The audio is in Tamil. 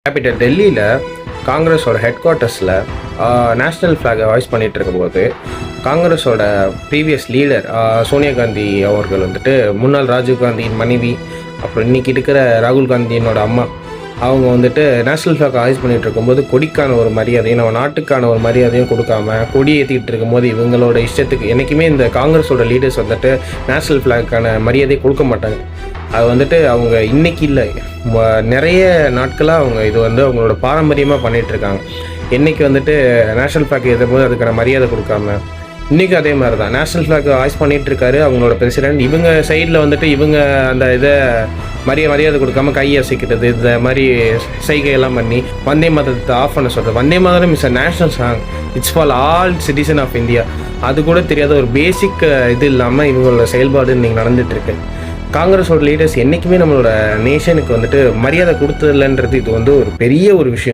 கேபிட்டல் டெல்லியில் காங்கிரஸோட ஹெட் குவார்ட்டர்ஸில் நேஷ்னல் ஃப்ளாகை வாய்ஸ் பண்ணிகிட்டு இருக்கும்போது காங்கிரஸோட ப்ரீவியஸ் லீடர் சோனியா காந்தி அவர்கள் வந்துட்டு முன்னாள் ராஜீவ் காந்தியின் மனைவி, அப்புறம் இன்றைக்கி இருக்கிற ராகுல் காந்தியினோட அம்மா, அவங்க வந்துட்டு நேஷ்னல் ஃப்ளாக் வாய்ஸ் பண்ணிகிட்டு இருக்கும்போது கொடிக்கான ஒரு மரியாதையும் நம்ம நாட்டுக்கான ஒரு மரியாதையும் கொடுக்காம கொடி ஏற்றிக்கிட்டு இருக்கும்போது இவங்களோட இஷ்டத்துக்கு என்றைக்குமே இந்த காங்கிரஸோட லீடர்ஸ் வந்துட்டு நேஷ்னல் ஃப்ளாக்கான மரியாதையை கொடுக்க மாட்டாங்க. அது வந்துட்டு அவங்க இன்றைக்கி இல்லை, நிறைய நாட்களாக அவங்க இது வந்து அவங்களோட பாரம்பரியமாக பண்ணிகிட்ருக்காங்க. என்றைக்கு வந்துட்டு நேஷ்னல் ஃப்ளாக் எழுதும்போது அதுக்கான மரியாதை கொடுக்காம இன்றைக்கும் அதே மாதிரி தான் நேஷ்னல் ஃப்ளாக் வாய்ஸ் பண்ணிகிட்ருக்காரு அவங்களோட பிரசிடென்ட். இவங்க சைடில் வந்துட்டு இவங்க அந்த இதை மரியாதை கொடுக்காம கையை அசைக்கிறது, இந்த மாதிரி சைகையெல்லாம் பண்ணி வந்தே மாதத்தை ஆஃப் பண்ண சொல்கிறது. Vande Mataram is a national song, it's for all citizen of India. அது கூட தெரியாத ஒரு பேசிக் இது இல்லாமல் இவங்களோட செயல்பாடு நீங்கள் நடந்துகிட்ருக்கு. காங்கிரஸோட லீடர்ஸ் என்றைக்குமே நம்மளோட நேஷனுக்கு வந்துட்டு மரியாதை கொடுத்ததில்லைன்றது இது வந்து ஒரு பெரிய ஒரு விஷயம்.